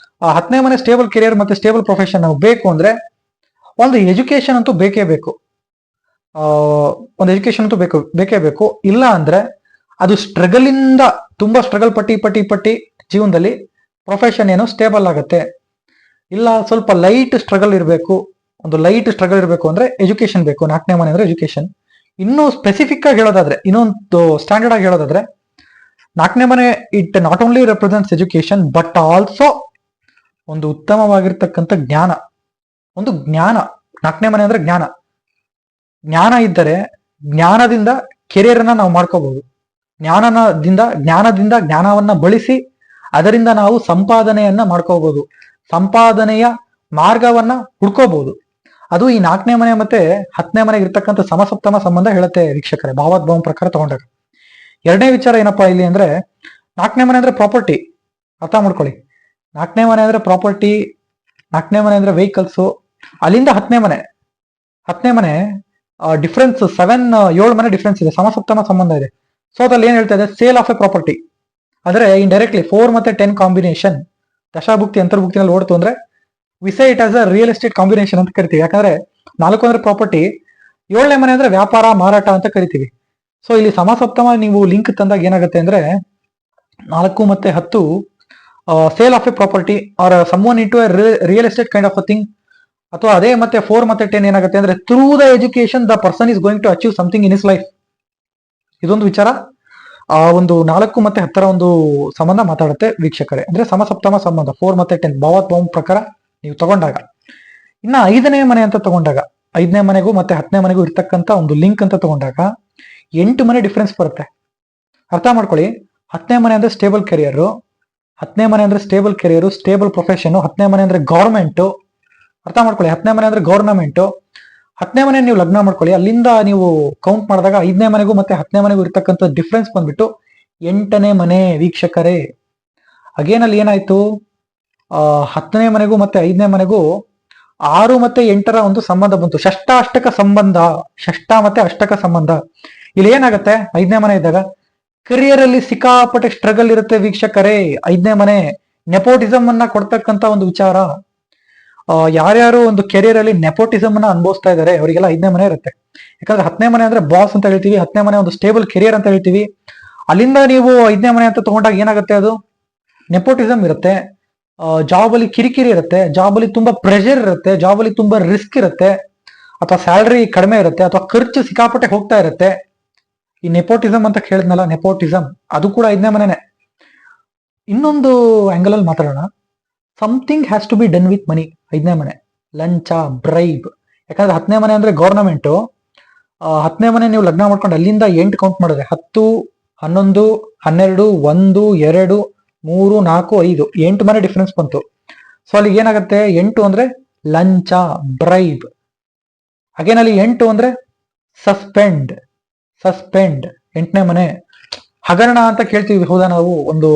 10ನೇ ಮನೆ ಸ್ಟೇಬಲ್ ಕೆರಿಯರ್ ಮತ್ತೆ ಸ್ಟೇಬಲ್ ಪ್ರೊಫೆಷನ್ ನಾವು ಬೇಕು ಅಂದ್ರೆ ಒಂದು ಎಜುಕೇಶನ್ ಅಂತೂ ಬೇಕೇ ಬೇಕು. ಬೇಕೇ ಬೇಕು. ಇಲ್ಲ ಅಂದ್ರೆ ಅದು ತುಂಬಾ ಸ್ಟ್ರಗಲ್ ಪಟ್ಟಿ ಜೀವನದಲ್ಲಿ ಪ್ರೊಫೆಷನ್ ಏನು ಸ್ಟೇಬಲ್ ಆಗುತ್ತೆ. ಇಲ್ಲ ಸ್ವಲ್ಪ ಲೈಟ್ ಸ್ಟ್ರಗಲ್ ಇರಬೇಕು ಅಂದ್ರೆ ಎಜುಕೇಶನ್ ಬೇಕು. 4ನೇ ಮನೆ ಅಂದ್ರೆ ಎಜುಕೇಶನ್. ಇನ್ನೂ ಸ್ಪೆಸಿಫಿಕ್ ಆಗಿ ಹೇಳೋದಾದ್ರೆ, ಇನ್ನೊಂದು ಸ್ಟ್ಯಾಂಡರ್ಡ್ ಆಗಿ ಹೇಳೋದಾದ್ರೆ, 4ನೇ ಮನೆ it not only represents education but also ಒಂದು ಉತ್ತಮವಾಗಿರ್ತಕ್ಕಂಥ ಜ್ಞಾನ. 4ನೇ ಮನೆ ಅಂದ್ರೆ ಜ್ಞಾನ ಇದ್ದರೆ ಜ್ಞಾನದಿಂದ ಕೆರಿಯರ್ ಅನ್ನ ನಾವು ಮಾಡ್ಕೋಬಹುದು. ಜ್ಞಾನದಿಂದ ಜ್ಞಾನವನ್ನ ಬಳಸಿ ಅದರಿಂದ ನಾವು ಸಂಪಾದನೆಯನ್ನ ಮಾಡ್ಕೋಬಹುದು, ಸಂಪಾದನೆಯ ಮಾರ್ಗವನ್ನ ಹುಡ್ಕೋಬಹುದು. ಅದು ಈ 4ನೇ ಮನೆ ಮತ್ತೆ 10ನೇ ಮನೆಗೆ ಇರ್ತಕ್ಕಂಥ ಸಮಸಪ್ತಮ ಸಂಬಂಧ ಹೇಳುತ್ತೆ ವೀಕ್ಷಕರೇ, ಭಾವಾದ್ಭಾವಂ ಪ್ರಕಾರ ತಗೊಂಡಾಗ. ಎರಡನೇ ವಿಚಾರ ಏನಪ್ಪಾ ಇಲ್ಲಿ ಅಂದ್ರೆ, 4ನೇ ಮನೆ ಅಂದ್ರೆ ಪ್ರಾಪರ್ಟಿ. ಅರ್ಥ ಮಾಡ್ಕೊಳ್ಳಿ, 4ನೇ ಮನೆ ಅಂದ್ರೆ ಪ್ರಾಪರ್ಟಿ, 4ನೇ ಮನೆ ಅಂದ್ರೆ ವೆಹಿಕಲ್ಸ್. ಅಲ್ಲಿಂದ 10ನೇ ಮನೆ ಡಿಫ್ರೆನ್ಸ್ 7 ಮನೆ ಡಿಫ್ರೆನ್ಸ್ ಇದೆ, ಸಮಸಪ್ತಮ ಸಂಬಂಧ ಇದೆ. ಸೊ ಅದ್ರಲ್ಲಿ ಏನ್ ಹೇಳ್ತಾ ಇದೆ, ಸೇಲ್ ಆಫ್ ಎ ಪ್ರಾಪರ್ಟಿ. ಆದ್ರೆ ಇಂಡೈರೆಕ್ಟ್ಲಿ 4 ಮತ್ತೆ 10 ಕಾಂಬಿನೇಷನ್ ದಶಾಭುಕ್ತಿ ಅಂತರ್ಭುಕ್ತಿನಲ್ಲಿ ಓಡ್ತು ಅಂದ್ರೆ we see it as a real estate combination ಅಂತ ಕರಿತೀವಿ. ಯಾಕಂದ್ರೆ 4 ಅಂದ್ರೆ ಪ್ರಾಪರ್ಟಿ, 7ನೇ ಮನೆ ಅಂದ್ರೆ ವ್ಯಾಪಾರ ಮಾರಾಟ ಅಂತ ಕರಿತೀವಿ. ಸೊ ಇಲ್ಲಿ ಸಮಸಪ್ತಮ ನೀವು ಲಿಂಕ್ ತಂದಾಗ ಏನಾಗುತ್ತೆ ಅಂದ್ರೆ, 4 ಮತ್ತೆ 10 sale of a property or someone in to real estate kind of a thing. ಅಥವಾ ಅದೇ ಮತ್ತೆ 4 ಮತ್ತೆ 10 ಏನಾಗುತ್ತೆ ಅಂದ್ರೆ through the education the person is going to achieve something in is life. ಇದೊಂದು ವಿಚಾರ ಒಂದು 4 ಮತ್ತೆ 10 ಒಂದು ಸಂಬಂಧ ಮಾತಾಡುತ್ತೆ ವೀಕ್ಷಕರೇ. ಅಂದ್ರೆ ಸಮಸಪ್ತಮ ಸಂಬಂಧ 4 ಮತ್ತೆ 10 ಭಾವೋದ್ಭವ ಪ್ರಕಾರ ನೀವು ತಗೊಂಡಾಗ. ಇನ್ನ 5ನೇ ಮನೆ ಅಂತ ತಗೊಂಡಾಗ, 5ನೇ ಮನೆಗೂ ಮತ್ತೆ 10ನೇ ಮನೆಗೂ ಇರ್ತಕ್ಕಂಥ ಒಂದು ಲಿಂಕ್ ಅಂತ ತಗೊಂಡಾಗ 8 ಮನೆ ಡಿಫ್ರೆನ್ಸ್ ಬರುತ್ತೆ. ಅರ್ಥ ಮಾಡ್ಕೊಳ್ಳಿ. 10ನೇ ಮನೆ ಅಂದ್ರೆ ಸ್ಟೇಬಲ್ ಕೆರಿಯರ್, 10ನೇ ಮನೆ ಅಂದ್ರೆ ಸ್ಟೇಬಲ್ ಕೆರಿಯರ್, ಸ್ಟೇಬಲ್ ಪ್ರೊಫೆಷನ್. 10ನೇ ಮನೆ ಅಂದ್ರೆ ಗವರ್ಮೆಂಟ್. ಅರ್ಥ ಮಾಡ್ಕೊಳ್ಳಿ, 10ನೇ ಮನೆ ಅಂದ್ರೆ ಗವರ್ನಮೆಂಟ್. 10ನೇ ಮನೆ ನೀವು ಲಗ್ನ ಮಾಡ್ಕೊಳ್ಳಿ, ಅಲ್ಲಿಂದ ನೀವು ಕೌಂಟ್ ಮಾಡಿದಾಗ 5ನೇ ಮನೆಗೂ ಮತ್ತೆ 10ನೇ ಮನೆಗೂ ಇರ್ತಕ್ಕಂಥ ಡಿಫ್ರೆನ್ಸ್ ಬಂದ್ಬಿಟ್ಟು 8ನೇ ಮನೆ ವೀಕ್ಷಕರೇ. ಅಗೇನಲ್ಲಿ ಏನಾಯ್ತು, 10ನೇ ಮನೆಗೂ ಮತ್ತೆ 5ನೇ ಮನೆಗೂ 6 ಮತ್ತೆ 8ರ ಒಂದು ಸಂಬಂಧ ಬಂತು, ಷಷ್ಠ ಅಷ್ಟಕ ಸಂಬಂಧ. ಷಷ್ಠ ಮತ್ತೆ ಅಷ್ಟಕ ಸಂಬಂಧ. ಇಲ್ಲಿ ಏನಾಗುತ್ತೆ 5ನೇ ಮನೆ ಇದ್ದಾಗ ಕರಿಯರ್ ಅಲ್ಲಿ ಸಿಕ್ಕಾಪಟ್ಟೆ ಸ್ಟ್ರಗಲ್ ಇರುತ್ತೆ ವೀಕ್ಷಕರೇ. 5ನೇ ಮನೆ ನೆಪೋಟಿಸಮ್ ಅನ್ನ ಕೊಡ್ತಕ್ಕಂತ ಒಂದು ವಿಚಾರ. ಯಾರ್ಯಾರು ಒಂದು ಕೆರಿಯರ್ ಅಲ್ಲಿ ನೆಪೋಟಿಸಮ್ ಅನ್ನ ಅನುಭವಿಸ್ತಾ ಇದಾರೆ ಅವರಿಗೆಲ್ಲ 5ನೇ ಮನೆ ಇರುತ್ತೆ. ಯಾಕಂದ್ರೆ 10ನೇ ಮನೆ ಅಂದ್ರೆ ಬಾಸ್ ಅಂತ ಹೇಳ್ತೀವಿ, 10ನೇ ಮನೆ ಒಂದು ಸ್ಟೇಬಲ್ ಕೆರಿಯರ್ ಅಂತ ಹೇಳ್ತೀವಿ. ಅಲ್ಲಿಂದ ನೀವು 5ನೇ ಮನೆ ಅಂತ ತಗೊಂಡಾಗ ಏನಾಗುತ್ತೆ, ಅದು ನೆಪೋಟಿಸಮ್ ಇರುತ್ತೆ, ಜಾಬ್ ಅಲ್ಲಿ ಕಿರಿಕಿರಿ ಇರುತ್ತೆ, ಜಾಬ್ ಅಲ್ಲಿ ತುಂಬಾ ಪ್ರೆಷರ್ ಇರುತ್ತೆ, ಜಾಬ್ ಅಲ್ಲಿ ತುಂಬಾ ರಿಸ್ಕ್ ಇರುತ್ತೆ, ಅಥವಾ ಸ್ಯಾಲರಿ ಕಡಿಮೆ ಇರುತ್ತೆ, ಅಥವಾ ಖರ್ಚು ಸಿಕ್ಕಾಪಟ್ಟೆ ಹೋಗ್ತಾ ಇರುತ್ತೆ. ಈ ನೆಪೋಟಿಸಮ್ ಅಂತ ಕೇಳಿದ್ನಲ್ಲ, ನೆಪೋಟಿಸಮ್ ಅದು ಕೂಡ 5ನೇ ಮನೆನೆ. ಇನ್ನೊಂದು ಆಂಗಲ್ ಅಲ್ಲಿ ಮಾತಾಡೋಣ. Something has to be done with money. 5ನೇ ಮನೆ ಲಂಚ, ಬ್ರೈಬ್. ಯಾಕಂದ್ರೆ 10ನೇ ಮನೆ ಅಂದ್ರೆ ಗವರ್ನಮೆಂಟ್. 10ನೇ ಮನೆ ನೀವು ಲಗ್ನ ಮಾಡ್ಕೊಂಡು ಅಲ್ಲಿಂದ 8 ಕೌಂಟ್ ಮಾಡಿದ್ರೆ 10, 11, 12, 1, 2, 3, 4, 5 8 ಮನೆ ಡಿಫ್ರೆನ್ಸ್ ಬಂತು. ಸೊ ಅಲ್ಲಿ ಏನಾಗುತ್ತೆ, 8 ಅಂದ್ರೆ ಲಂಚ, ಬ್ರೈಬ್. ಅಗೇನಲ್ಲಿ 8 ಅಂದ್ರೆ ಸಸ್ಪೆಂಡ್. 8ನೇ ಮನೆ ಹಗರಣ ಅಂತ ಕೇಳ್ತೀವಿ, ಹೌದಾ? ನಾವು ಒಂದು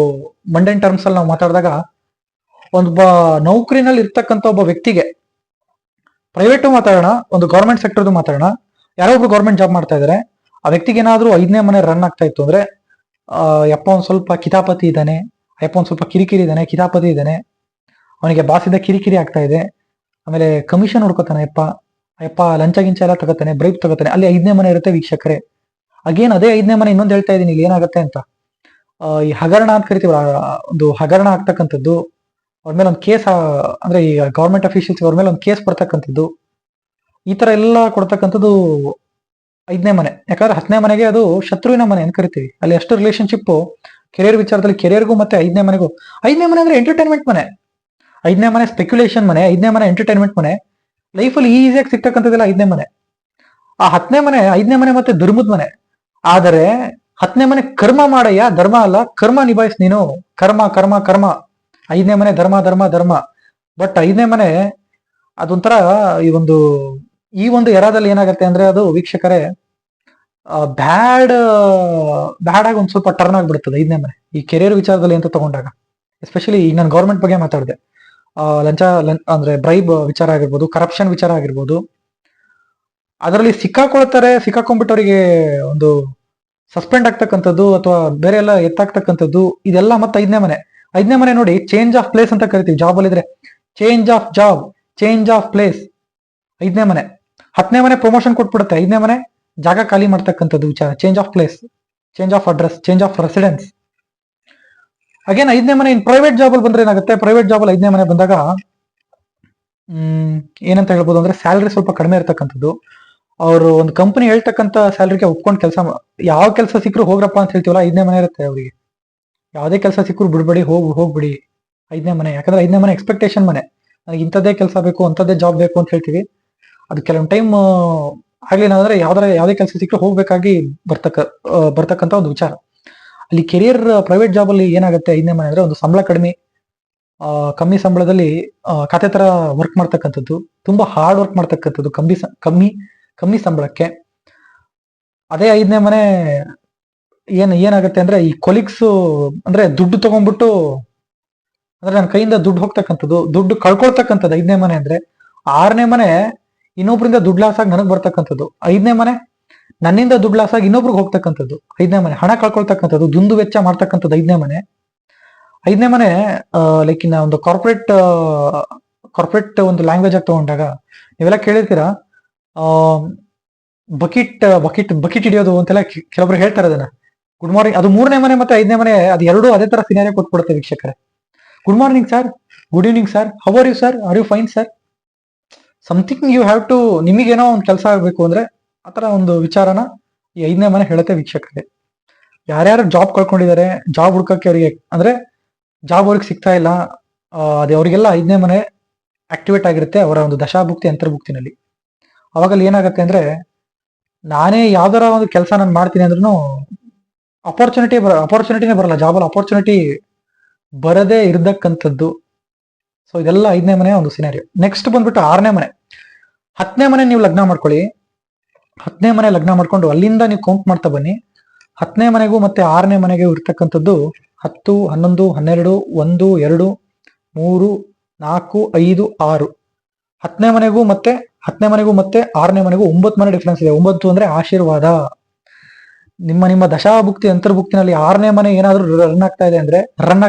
ಮಂಡೇನ್ ಟರ್ಮ್ಸ್ ಅಲ್ಲಿ ನಾವು ಮಾತಾಡಿದಾಗ ಒಬ್ಬ ನೌಕರಿನಲ್ಲಿ ಇರ್ತಕ್ಕಂಥ ಒಬ್ಬ ವ್ಯಕ್ತಿಗೆ, ಪ್ರೈವೇಟು ಮಾತಾಡೋಣ, ಒಂದು ಗೌರ್ಮೆಂಟ್ ಸೆಕ್ಟರ್ದು ಮಾತಾಡೋಣ, ಯಾರೋ ಒಬ್ರು ಗೌರ್ಮೆಂಟ್ ಜಾಬ್ ಮಾಡ್ತಾ ಇದಾರೆ, ಆ ವ್ಯಕ್ತಿಗೆ ಏನಾದ್ರೂ 5ನೇ ಮನೆ ರನ್ ಆಗ್ತಾ ಇತ್ತು ಅಂದ್ರೆ ಯಪ್ಪ ಒಂದ್ ಸ್ವಲ್ಪ ಕಿತಾಪತಿ ಇದ್ದಾನೆ, ಅಯ್ಯಪ್ಪ ಒಂದ್ ಸ್ವಲ್ಪ ಕಿರಿಕಿರಿ ಇದ್ದಾನೆ, ಕಿತಾಪತಿ ಇದ್ದಾನೆ, ಅವನಿಗೆ ಬಾಸಿದ ಕಿರಿಕಿರಿ ಆಗ್ತಾ ಇದೆ, ಆಮೇಲೆ ಕಮಿಷನ್ ಹುಡ್ಕೋತಾನೆ, ಅಯ್ಯಪ್ಪ ಲಂಚ ಗಿಂಚ ಎಲ್ಲ ತಗೋತಾನೆ, ಬ್ರೈಬ್ ತಗೋತಾನೆ, ಅಲ್ಲಿ 5ನೇ ಮನೆ ಇರುತ್ತೆ ವೀಕ್ಷಕರೇ. ಅಗೇನ್ ಅದೇ 5ನೇ ಮನೆ ಇನ್ನೊಂದು ಹೇಳ್ತಾ ಇದೀನಿ, ಇಲ್ಲಿ ಏನಾಗುತ್ತೆ ಅಂತ, ಈ ಹಗರಣ ಅಂತ ಕರಿತೀವಿ, ಒಂದು ಹಗರಣ ಆಗ್ತಕ್ಕಂಥದ್ದು, ಅವ್ರ ಮೇಲೆ ಒಂದು ಕೇಸ್, ಅಂದ್ರೆ ಈ ಗವರ್ಮೆಂಟ್ ಅಫಿಷಿಯಲ್ಸ್ ಅವ್ರ ಮೇಲೆ ಒಂದು ಕೇಸ್ ಬರ್ತಕ್ಕಂಥದ್ದು, ಈ ತರ ಎಲ್ಲ ಕೊಡ್ತಕ್ಕಂಥದ್ದು 5ನೇ ಮನೆ. ಯಾಕಂದ್ರೆ 10ನೇ ಮನೆಗೆ ಅದು ಶತ್ರುವಿನ ಮನೆ ಅಂತ ಕರಿತೀವಿ. ಅಲ್ಲಿ ಅಷ್ಟು ರಿಲೇಶನ್ಶಿಪ್ ಕೆರಿಯರ್ ವಿಚಾರದಲ್ಲಿ, ಕೆರಿಯರ್ಗೂ ಮತ್ತೆ 5ನೇ ಮನೆಗೂ. 5ನೇ ಮನೆ ಅಂದ್ರೆ ಎಂಟರ್ಟೈನ್ಮೆಂಟ್ ಮನೆ, 5ನೇ ಮನೆ ಸ್ಪೆಕ್ಯುಲೇಷನ್ ಮನೆ, 5ನೇ ಮನೆ ಎಂಟರ್ಟೈನ್ಮೆಂಟ್ ಮನೆ. ಲೈಫಲ್ಲಿ ಈಸಿಯಾಗಿ ಸಿಗ್ತಕ್ಕಂಥದ್ದೆಲ್ಲ 5ನೇ ಮನೆ. ಆ 10ನೇ ಮನೆ, 5ನೇ ಮನೆ ಮತ್ತೆ ಧರ್ಮದ ಮನೆ. ಆದರೆ 10ನೇ ಮನೆ ಕರ್ಮ ಮಾಡಯ್ಯ, ಧರ್ಮ ಅಲ್ಲ, ಕರ್ಮ ನಿಭಾಯಿಸ್ ನೀನು, ಕರ್ಮ ಕರ್ಮ ಕರ್ಮ. 5ನೇ ಮನೆ ಧರ್ಮ ಧರ್ಮ ಧರ್ಮ. ಬಟ್ 5ನೇ ಮನೆ ಅದೊಂಥರ ಈ ಒಂದು ಎರಾದಲ್ಲಿ ಏನಾಗುತ್ತೆ ಅಂದ್ರೆ ಅದು ವೀಕ್ಷಕರೇ ಬ್ಯಾಡ್ ಆಗಿ ಒಂದ್ ಸ್ವಲ್ಪ ಟರ್ನ್ ಆಗ್ಬಿಡ್ತದೆ 5ನೇ ಮನೆ ಈ ಕೆರಿಯರ್ ವಿಚಾರದಲ್ಲಿ ಅಂತ ತಗೊಂಡಾಗ. ಎಸ್ಪೆಷಲಿ ಈಗ ನಾನು ಗೌರ್ಮೆಂಟ್ ಬಗ್ಗೆ ಮಾತಾಡಿದೆ, ಲಂಚ ಅಂದ್ರೆ ಬ್ರೈಬ್ ವಿಚಾರ ಆಗಿರ್ಬೋದು, ಕರಪ್ಷನ್ ವಿಚಾರ ಆಗಿರ್ಬೋದು, ಅದರಲ್ಲಿ ಸಿಕ್ಕಾಕೊಂಡ್ಬಿಟ್ಟು ಅವರಿಗೆ ಒಂದು ಸಸ್ಪೆಂಡ್ ಆಗ್ತಕ್ಕಂಥದ್ದು ಅಥವಾ ಬೇರೆ ಎಲ್ಲ ಎತ್ತಾಗ್ತಕ್ಕಂಥದ್ದು, ಇದೆಲ್ಲ ಮತ್ತೆ 5ನೇ ಮನೆ. 5ನೇ ಮನೆ ನೋಡಿ, ಚೇಂಜ್ ಆಫ್ ಪ್ಲೇಸ್ ಅಂತ ಕರಿತೀವಿ. ಜಾಬ್ ಅಲ್ಲಿ ಇದ್ರೆ change of job, change of place 5ನೇ ಮನೆ. 10ನೇ ಮನೆ ಪ್ರಮೋಷನ್ ಕೊಟ್ಬಿಡುತ್ತೆ, 5ನೇ ಮನೆ ಜಾಗ ಖಾಲಿ ಮಾಡ್ತಕ್ಕಂಥದ್ದು ವಿಚಾರ, change of place, change of address, change of residence. Again 5ನೇ ಮನೆ ಇನ್ ಪ್ರೈವೇಟ್ ಜಾಬ್ ಅಲ್ಲಿ ಬಂದ್ರೆ ಏನಾಗುತ್ತೆ, ಪ್ರೈವೇಟ್ ಜಾಬ್ ಅಲ್ಲಿ 5ನೇ ಮನೆ ಬಂದಾಗ ಏನಂತ ಹೇಳ್ಬೋದು ಅಂದ್ರೆ ಸ್ಯಾಲರಿ ಸ್ವಲ್ಪ ಕಡಿಮೆ ಇರ್ತಕ್ಕಂಥದ್ದು. ಅವರು ಒಂದು ಕಂಪನಿ ಹೇಳ್ತಕ್ಕಂಥ ಸ್ಯಾಲರಿಗೆ ಒಪ್ಕೊಂಡು ಯಾವ ಕೆಲಸ ಸಿಕ್ಕರು ಹೋಗ್ರಪ್ಪ ಅಂತ ಹೇಳ್ತೀವಲ್ಲ, 5ನೇ ಮನೆ ಇರುತ್ತೆ ಅವರಿಗೆ. ಯಾವುದೇ ಕೆಲಸ ಸಿಕ್ಕರು ಬಿಡ್ಬೇಡಿ, ಹೋಗ್ಬಿಡಿ 5ನೇ ಮನೆ. ಯಾಕಂದ್ರೆ 5ನೇ ಮನೆ ಎಕ್ಸ್ಪೆಕ್ಟೇಷನ್ ಮನೆ, ನನಗೆ ಇಂಥದ್ದೇ ಕೆಲಸ ಬೇಕು, ಅಂಥದ್ದೇ ಜಾಬ್ ಬೇಕು ಅಂತ ಹೇಳ್ತೀವಿ. ಅದು ಕೆಲವೊಂದು ಟೈಮ್ ಆಗ್ಲಿಲ್ಲ ಅಂದ್ರೆ ಯಾವುದೇ ಕೆಲಸ ಸಿಕ್ಕರು ಹೋಗ್ಬೇಕಾಗಿ ಬರ್ತಕ್ಕಂಥ ಒಂದು ವಿಚಾರ. ಅಲ್ಲಿ ಕೆರಿಯರ್ ಪ್ರೈವೇಟ್ ಜಾಬ್ ಅಲ್ಲಿ ಏನಾಗುತ್ತೆ 5ನೇ ಮನೆ ಅಂದ್ರೆ ಒಂದು ಸಂಬಳ ಕಮ್ಮಿ ಸಂಬಳದಲ್ಲಿ ಖಾತೆ ತರ ವರ್ಕ್ ಮಾಡ್ತಕ್ಕಂಥದ್ದು, ತುಂಬಾ ಹಾರ್ಡ್ ವರ್ಕ್ ಮಾಡ್ತಕ್ಕಂಥದ್ದು, ಕಮ್ಮಿ ಸಂಬಳಕ್ಕೆ. ಅದೇ 5ನೇ ಮನೆ ಏನಾಗುತ್ತೆ ಅಂದ್ರೆ ಈ ಕೊಲೀಗ್ಸ್ ಅಂದ್ರೆ ದುಡ್ಡು ತಗೊಂಡ್ಬಿಟ್ಟು, ಅಂದ್ರೆ ನನ್ನ ಕೈಯಿಂದ ದುಡ್ಡು ಹೋಗ್ತಕ್ಕಂಥದ್ದು, ದುಡ್ಡು ಕಳ್ಕೊಳ್ತಕ್ಕಂಥದ್ದು 5ನೇ ಮನೆ ಅಂದ್ರೆ. 6ನೇ ಮನೆ ಇನ್ನೊಬ್ರಿಂದ ದುಡ್ಡು ಲಾಸ್ ಆಗಿ ನನಗ್ ಬರ್ತಕ್ಕಂಥದ್ದು. 5ನೇ ಮನೆ ನನ್ನಿಂದ ದುಡ್ಡು ಲಾಸ್ ಆಗಿ ಇನ್ನೊಬ್ರಿಗೆ ಹೋಗ್ತಕ್ಕಂಥದ್ದು. 5ನೇ ಮನೆ ಹಣ ಕಳ್ಕೊಳ್ತಕ್ಕಂಥದ್ದು, ದುಂದು ವೆಚ್ಚ ಮಾಡ್ತಕ್ಕಂಥದ್ದು 5ನೇ ಮನೆ. 5ನೇ ಮನೆ ಲೈಕ್ ಇನ್ನ ಒಂದು ಕಾರ್ಪೊರೇಟ್ ಒಂದು ಲ್ಯಾಂಗ್ವೇಜ್ ಆಗಿ ತಗೊಂಡಾಗ ನೀವೆಲ್ಲ ಕೇಳಿರ್ತೀರಾ, ಬಕೆಟ್ ಹಿಡಿಯೋದು ಅಂತೆಲ್ಲ ಕೆಲವೊಬ್ರು ಹೇಳ್ತಾರೆ ಅದನ್ನ. ಗುಡ್ ಮಾರ್ನಿಂಗ್ ಅದು ಮೂರನೇ ಮನೆ ಮತ್ತೆ ಐದನೇ ಮನೆ ಅದು ಎರಡು ಅದೇ ತರ ಸಿನಾರಿಯೋ ಕೊಟ್ಬಿಡುತ್ತೆ ವೀಕ್ಷಕರೇ. Good morning sir, good evening sir, how are you sir, are you fine sir, something you have to, ನಿಮಗೇನೋ ಒಂದು ಕೆಲಸ ಆಗಬೇಕು ಅಂದ್ರೆ ಆತರ ಒಂದು ವಿಚಾರನ ಈ ಐದನೇ ಮನೆ ಹೇಳುತ್ತೆ ವೀಕ್ಷಕರಿಗೆ. ಯಾರ್ಯಾರು ಜಾಬ್ ಕಳ್ಕೊಂಡಿದ್ದಾರೆ, ಜಾಬ್ ಹುಡ್ಕಕ್ಕೆ ಅವರಿಗೆ ಅಂದ್ರೆ ಜಾಬ್ ಅವ್ರಿಗೆ ಸಿಗ್ತಾ ಇಲ್ಲ, ಅದೇ ಅವರಿಗೆಲ್ಲ ಐದನೇ ಮನೆ ಆಕ್ಟಿವೇಟ್ ಆಗಿರುತ್ತೆ ಅವರ ಒಂದು ದಶಾಭುಕ್ತಿ ಅಂತರ್ಭುಕ್ತಿನಲ್ಲಿ. ಅವಾಗಲ್ಲಿ ಏನಾಗುತ್ತೆ ಅಂದ್ರೆ ನಾನೇ ಯಾವ್ದಾರ ಒಂದು ಕೆಲಸ ನಾನು ಮಾಡ್ತೀನಿ ಅಂದ್ರೂ ಅಪರ್ಚುನಿಟಿನೇ ಬರಲ್ಲ, ಜಾಬಲ್ಲಿ ಅಪರ್ಚುನಿಟಿ ಬರದೇ ಇರತಕ್ಕಂಥದ್ದು. ಸೊ ಇದೆಲ್ಲ ಐದನೇ ಮನೆಯ ಒಂದು ಸಿನಾರಿಯೋ. ನೆಕ್ಸ್ಟ್ ಬಂದ್ಬಿಟ್ಟು ಆರನೇ ಮನೆ. ಹತ್ತನೇ ಮನೆ ನೀವು ಲಗ್ನ ಮಾಡ್ಕೊಳ್ಳಿ, ಹತ್ತನೇ ಮನೆ ಲಗ್ನ ಮಾಡ್ಕೊಂಡು ಅಲ್ಲಿಂದ ನೀವು ಕೌಂಟ್ ಮಾಡ್ತಾ ಬನ್ನಿ. ಹತ್ತನೇ ಮನೆಗೂ ಮತ್ತೆ ಆರನೇ ಮನೆಗೂ ಇರ್ತಕ್ಕಂಥದ್ದು 10, 11, 12, 1, 2, 3, 4, 5, 6. ಹತ್ತನೇ ಮನೆಗೂ ಮತ್ತೆ ಆರನೇ ಮನೆಗೂ 9 ಮನೆ ಡಿಫ್ರೆನ್ಸ್ ಇದೆ. 9 ಅಂದ್ರೆ ಆಶೀರ್ವಾದ. ನಿಮ್ಮ ದಶಾಭುಕ್ತಿ ಅಂತರ್ಭುಕ್ತಿನಲ್ಲಿ ಆರನೇ ಮನೆ ಏನಾದ್ರೂ ರನ್ ಆಗ್ತಾ ಇದೆ ಅಂದ್ರೆ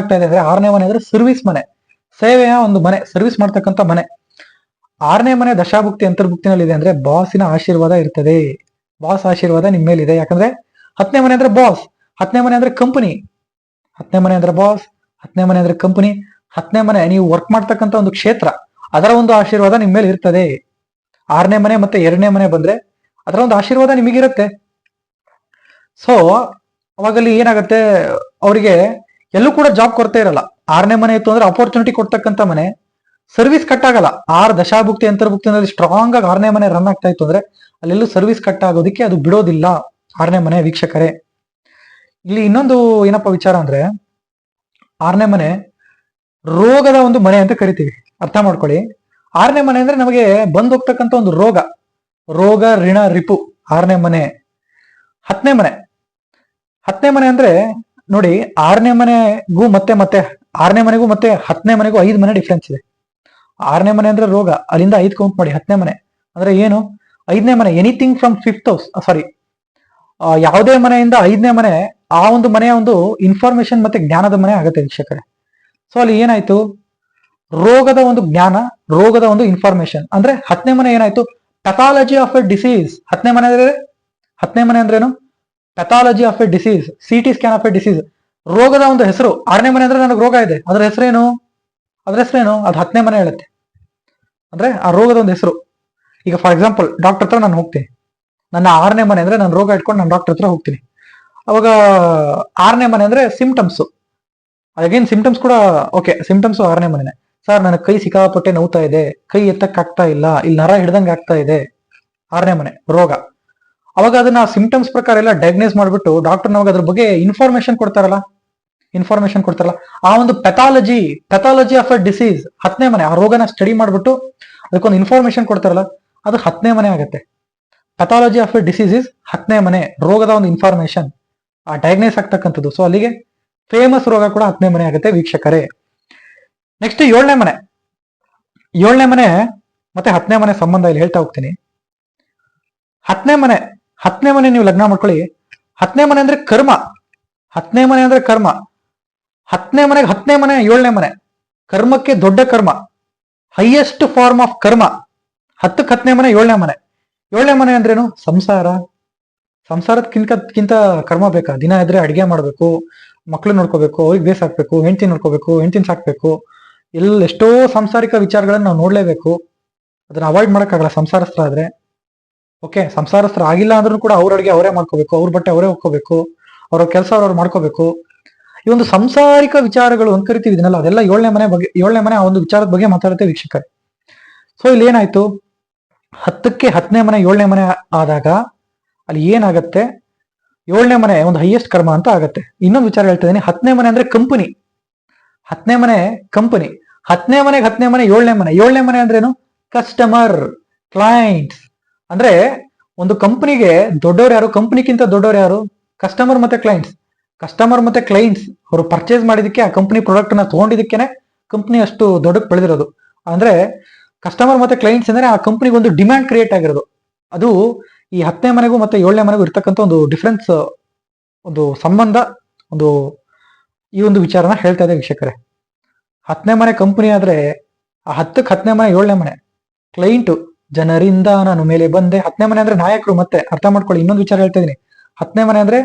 ಆರನೇ ಮನೆ ಅಂದ್ರೆ ಸರ್ವಿಸ್ ಮನೆ, ಸೇವೆಯ ಒಂದು ಮನೆ, ಸರ್ವಿಸ್ ಮಾಡ್ತಕ್ಕಂಥ ಮನೆ. ಆರನೇ ಮನೆ ದಶಾಭುಕ್ತಿ ಅಂತರ್ಭುಕ್ತಿನಲ್ಲಿ ಇದೆ ಅಂದ್ರೆ ಬಾಸಿನ ಆಶೀರ್ವಾದ ಇರ್ತದೆ, ಬಾಸ್ ಆಶೀರ್ವಾದ ನಿಮ್ಮ ಮೇಲಿದೆ. ಯಾಕಂದ್ರೆ ಹತ್ತನೇ ಮನೆ ಅಂದ್ರೆ ಬಾಸ್, ಹತ್ತನೇ ಮನೆ ಅಂದ್ರೆ ಕಂಪನಿ, ಹತ್ತನೇ ಮನೆ ಅಂದ್ರೆ ಬಾಸ್, ಹತ್ತನೇ ಮನೆ ಅಂದ್ರೆ ಕಂಪನಿ, ಹತ್ತನೇ ಮನೆ ನೀವು ವರ್ಕ್ ಮಾಡ್ತಕ್ಕಂಥ ಒಂದು ಕ್ಷೇತ್ರ, ಅದರ ಒಂದು ಆಶೀರ್ವಾದ ನಿಮ್ಮ ಮೇಲೆ ಇರ್ತದೆ. ಆರನೇ ಮನೆ ಮತ್ತೆ ಎರಡನೇ ಮನೆ ಬಂದ್ರೆ ಅದರ ಒಂದು ಆಶೀರ್ವಾದ ನಿಮಗಿರುತ್ತೆ. ಸೊ ಅವಾಗಲ್ಲಿ ಏನಾಗುತ್ತೆ, ಅವರಿಗೆ ಎಲ್ಲೂ ಕೂಡ ಜಾಬ್ ಕೊರತೆ ಇರಲ್ಲ. ಆರನೇ ಮನೆ ಇತ್ತು ಅಂದ್ರೆ ಅಪರ್ಚುನಿಟಿ ಕೊಡ್ತಕ್ಕಂಥ ಮನೆ, ಸರ್ವಿಸ್ ಕಟ್ ಆಗಲ್ಲ. ಆರ್ ದಶಾಭುಕ್ತಿ ಅಂತರ್ಭುಕ್ತಿನಲ್ಲಿ ಸ್ಟ್ರಾಂಗ್ ಆಗಿ ಆರನೇ ಮನೆ ರನ್ ಆಗ್ತಾ ಇತ್ತು ಅಂದ್ರೆ ಅಲ್ಲೆಲ್ಲೂ ಸರ್ವಿಸ್ ಕಟ್ ಆಗೋದಕ್ಕೆ ಅದು ಬಿಡೋದಿಲ್ಲ ಆರನೇ ಮನೆ ವೀಕ್ಷಕರೇ. ಇಲ್ಲಿ ಇನ್ನೊಂದು ಏನಪ್ಪಾ ವಿಚಾರ ಅಂದ್ರೆ ಆರನೇ ಮನೆ ರೋಗದ ಒಂದು ಮನೆ ಅಂತ ಕರಿತೀವಿ, ಅರ್ಥ ಮಾಡ್ಕೊಳ್ಳಿ. ಆರನೇ ಮನೆ ಅಂದ್ರೆ ನಮಗೆ ಬಂದ್ ಹೋಗ್ತಕ್ಕಂಥ ಒಂದು ರೋಗ ಋಣ ರಿಪು ಆರನೇ ಮನೆ. ಹತ್ತನೇ ಮನೆ ಅಂದ್ರೆ ನೋಡಿ, ಆರನೇ ಮನೆಗೂ ಮತ್ತೆ ಆರನೇ ಮನೆಗೂ ಮತ್ತೆ ಹತ್ತನೇ ಮನೆಗೂ 5 ಮನೆ ಡಿಫ್ರೆನ್ಸ್ ಇದೆ. ಆರನೇ ಮನೆ ಅಂದ್ರೆ ರೋಗ, ಅಲ್ಲಿಂದ 5 ಕೌಂಟ್ ಮಾಡಿ. ಹತ್ತನೇ ಮನೆ ಅಂದ್ರೆ ಏನು, ಐದನೇ ಮನೆ, ಎನಿಥಿಂಗ್ ಫ್ರಮ್ 5th ಹೌಸ್, ಯಾವುದೇ ಮನೆಯಿಂದ ಐದನೇ ಮನೆ ಆ ಒಂದು ಮನೆಯ ಒಂದು ಇನ್ಫಾರ್ಮೇಶನ್ ಮತ್ತೆ ಜ್ಞಾನದ ಮನೆ ಆಗುತ್ತೆ ವೀಕ್ಷಕರೇ. ಸೊ ಅಲ್ಲಿ ಏನಾಯ್ತು, ರೋಗದ ಒಂದು ಜ್ಞಾನ, ರೋಗದ ಒಂದು ಇನ್ಫಾರ್ಮೇಶನ್. ಅಂದ್ರೆ ಹತ್ತನೇ ಮನೆ ಏನಾಯ್ತು, ಪೆಥಾಲಜಿ ಆಫ್ ಎ ಡಿಸೀಸ್. ಹತ್ತನೇ ಮನೆ ಅಂದ್ರೇನು, pathology of A disease, CT scan of A disease, ರೋಗದ ಒಂದು ಹೆಸರು. ಆರನೇ ಮನೆ ಅಂದ್ರೆ ನನಗೆ ರೋಗ ಇದೆ, ಅದರ ಹೆಸರೇನು, ಅದು ಹತ್ತನೇ ಮನೆ ಹೇಳುತ್ತೆ. ಅಂದ್ರೆ ಆ ರೋಗದ ಒಂದು ಹೆಸರು. ಈಗ ಫಾರ್ ಎಕ್ಸಾಂಪಲ್ ಡಾಕ್ಟರ್ ಹತ್ರ ನಾನು ಹೋಗ್ತೀನಿ, ನನ್ನ ಆರನೇ ಮನೆ ಅಂದ್ರೆ ನಾನು ರೋಗ ಇಟ್ಕೊಂಡು ನಾನು ಡಾಕ್ಟರ್ ಹತ್ರ ಹೋಗ್ತೀನಿ. ಅವಾಗ ಆರನೇ ಮನೆ ಅಂದ್ರೆ ಸಿಂಪ್ಟಮ್ಸ್, ಅಗೇನ್ ಸಿಂಪ್ಟಮ್ಸ್ ಕೂಡ ಓಕೆ, ಸಿಂಪ್ಟಮ್ಸ್ ಆರನೇ ಮನೆನೆ. ಸರ್ ನನಗೆ ಕೈ ಸಿಕ್ಕಾಪಟ್ಟೆ ನೋವ್ತಾ ಇದೆ, ಕೈ ಎತ್ತಕ್ ಆಗ್ತಾ ಇಲ್ಲ, ಇಲ್ಲಿ ನರ ಹಿಡ್ದಂಗೆ ಆಗ್ತಾ ಇದೆ, ಆರನೇ ಮನೆ ರೋಗ. ಅವಾಗ ಅದನ್ನ ಸಿಂಪ್ಟಮ್ಸ್ ಪ್ರಕಾರ ಎಲ್ಲ ಡಯಾಗ್ನೈಸ್ ಮಾಡ್ಬಿಟ್ಟು ಡಾಕ್ಟರ್ ನಮಗೆ ಅದ್ರ ಬಗ್ಗೆ ಇನ್ಫಾರ್ಮೇಶನ್ ಕೊಡ್ತಾರಲ್ಲ, ಆ ಒಂದು ಪೆಥಾಲಜಿ ಆಫ್ ಅ ಡಿಸೀಸ್, ಹತ್ತನೇ ಮನೆ. ಆ ರೋಗನ ಸ್ಟಡಿ ಮಾಡ್ಬಿಟ್ಟು ಅದಕ್ಕೊಂದು ಇನ್ಫಾರ್ಮೇಶನ್ ಕೊಡ್ತಾರಲ್ಲ, ಅದು ಹತ್ತನೇ ಮನೆ ಆಗುತ್ತೆ. Pathology of A disease is ಹತ್ತನೇ ಮನೆ, ರೋಗದ ಒಂದು ಇನ್ಫಾರ್ಮೇಶನ್ ಆ ಡಯಾಗ್ನೈಸ್ ಆಗ್ತಕ್ಕಂಥದ್ದು. ಸೊ ಅಲ್ಲಿಗೆ ಫೇಮಸ್ ರೋಗ ಕೂಡ ಹತ್ತನೇ ಮನೆ ಆಗುತ್ತೆ ವೀಕ್ಷಕರೇ. ನೆಕ್ಸ್ಟ್ ಏಳನೇ ಮನೆ ಮತ್ತೆ ಹತ್ತನೇ ಮನೆ ಸಂಬಂಧ ಇಲ್ಲಿ ಹೇಳ್ತಾ ಹೋಗ್ತೀನಿ. ಹತ್ತನೇ ಮನೆ ನೀವು ಲಗ್ನ ಮಾಡ್ಕೊಳ್ಳಿ. ಹತ್ತನೇ ಮನೆ ಅಂದ್ರೆ ಕರ್ಮ, ಹತ್ತನೇ ಮನೆ ಏಳನೇ ಮನೆ, ಕರ್ಮಕ್ಕೆ ದೊಡ್ಡ ಕರ್ಮ, ಹೈಯೆಸ್ಟ್ ಫಾರ್ಮ್ ಆಫ್ ಕರ್ಮ. ಹತ್ತನೇ ಮನೆ ಏಳನೇ ಮನೆ ಅಂದ್ರೇನು, ಸಂಸಾರಕ್ಕಿಂತ ಕರ್ಮ ಬೇಕಾ? ದಿನ ಇದ್ರೆ ಅಡಿಗೆ ಮಾಡ್ಬೇಕು, ಮಕ್ಳು ನೋಡ್ಕೋಬೇಕು, ಅವ್ರಿಗೆ ಬೇಸ್ ಹಾಕ್ಬೇಕು, ಹೆಂಡತಿ ನೋಡ್ಕೋಬೇಕು, ಹೆಂಡತಿನ ಸಾಕ್ಬೇಕು, ಎಷ್ಟೋ ಸಾಂಸಾರಿಕ ವಿಚಾರಗಳನ್ನ ನಾವು ನೋಡ್ಲೇಬೇಕು. ಅದನ್ನ ಅವಾಯ್ಡ್ ಮಾಡಕ್ಕಾಗಲ್ಲ ಸಂಸಾರಸ್ತ್ರ ಆದ್ರೆ. ಓಕೆ, ಸಂಸಾರಸ್ತ್ರ ಆಗಿಲ್ಲ ಅಂದ್ರೂ ಕೂಡ ಅವ್ರ ಅಡಿಗೆ ಅವರೇ ಮಾಡ್ಕೋಬೇಕು, ಅವ್ರ ಬಟ್ಟೆ ಅವರೇ ಹೋಗ್ಕೋಬೇಕು, ಅವ್ರ ಕೆಲಸ ಅವ್ರು ಮಾಡ್ಕೋಬೇಕು. ಈ ಒಂದು ಸಾಂಸಾರಿಕ ವಿಚಾರಗಳು ಅಂತ ಕರಿತೀವಿ ಇದನ್ನೆಲ್ಲ, ಅದೆಲ್ಲ ಏಳನೇ ಮನೆ ಆ ಒಂದು ವಿಚಾರದ ಬಗ್ಗೆ ಮಾತಾಡುತ್ತೆ ವೀಕ್ಷಕರೇ. ಸೊ ಇಲ್ಲಿ ಏನಾಯ್ತು, ಹತ್ತನೇ ಮನೆ ಏಳನೇ ಮನೆ ಆದಾಗ ಅಲ್ಲಿ ಏನಾಗತ್ತೆ, ಏಳನೇ ಮನೆ ಒಂದು ಹೈಯೆಸ್ಟ್ ಕರ್ಮ ಅಂತ ಆಗತ್ತೆ. ಇನ್ನೊಂದು ವಿಚಾರ ಹೇಳ್ತಾ ಇದೀನಿ, ಹತ್ತನೇ ಮನೆ ಅಂದ್ರೆ ಕಂಪನಿ, ಹತ್ತನೇ ಮನೆ ಏಳನೇ ಮನೆ ಅಂದ್ರೇನು, ಕಸ್ಟಮರ್, ಕ್ಲೈಂಟ್ಸ್. ಅಂದ್ರೆ ಒಂದು ಕಂಪನಿಗೆ ದೊಡ್ಡವ್ರು ಯಾರು, ಕಂಪನಿಗಿಂತ ದೊಡ್ಡವ್ರು ಯಾರು, ಕಸ್ಟಮರ್ ಮತ್ತೆ ಕ್ಲೈಂಟ್ಸ್. ಅವರು ಪರ್ಚೇಸ್ ಮಾಡಿದಕ್ಕೆ, ಆ ಕಂಪನಿ ಪ್ರಾಡಕ್ಟ್ ನ ತಗೊಂಡಿದ್ದಕ್ಕೇನೆ ಕಂಪನಿ ಅಷ್ಟು ದೊಡ್ಡಕ್ಕೆ ಬೆಳೆದಿರೋದು. ಅಂದ್ರೆ ಕಸ್ಟಮರ್ ಮತ್ತೆ ಕ್ಲೈಂಟ್ಸ್ ಅಂದ್ರೆ ಆ ಕಂಪನಿಗೆ ಒಂದು ಡಿಮ್ಯಾಂಡ್ ಕ್ರಿಯೇಟ್ ಆಗಿರೋದು. ಅದು ಈ ಹತ್ತನೇ ಮನೆಗೂ ಮತ್ತೆ ಏಳನೇ ಮನೆಗೂ ಇರ್ತಕ್ಕಂಥ ಒಂದು ಡಿಫ್ರೆನ್ಸ್, ಒಂದು ಸಂಬಂಧ, ಈ ಒಂದು ವಿಚಾರನ ಹೇಳ್ತಾ ಇದೆ ವೀಕ್ಷಕರೇ. ಹತ್ತನೇ ಮನೆ ಕಂಪನಿ ಆದ್ರೆ ಆ ಹತ್ತನೇ ಮನೆ ಏಳನೇ ಮನೆ ಕ್ಲೈಂಟ್, ಜನರಿಂದ ನಾನು ಮೇಲೆ ಬಂದೆ. ಹತ್ತನೇ ಮನೆ ಅಂದ್ರೆ ನಾಯಕರು. ಮತ್ತೆ ಅರ್ಥ ಮಾಡ್ಕೊಳ್ಳಿ, ಇನ್ನೊಂದು ವಿಚಾರ ಹೇಳ್ತಾ ಇದೀನಿ, ಹತ್ತನೇ ಮನೆ ಅಂದ್ರೆ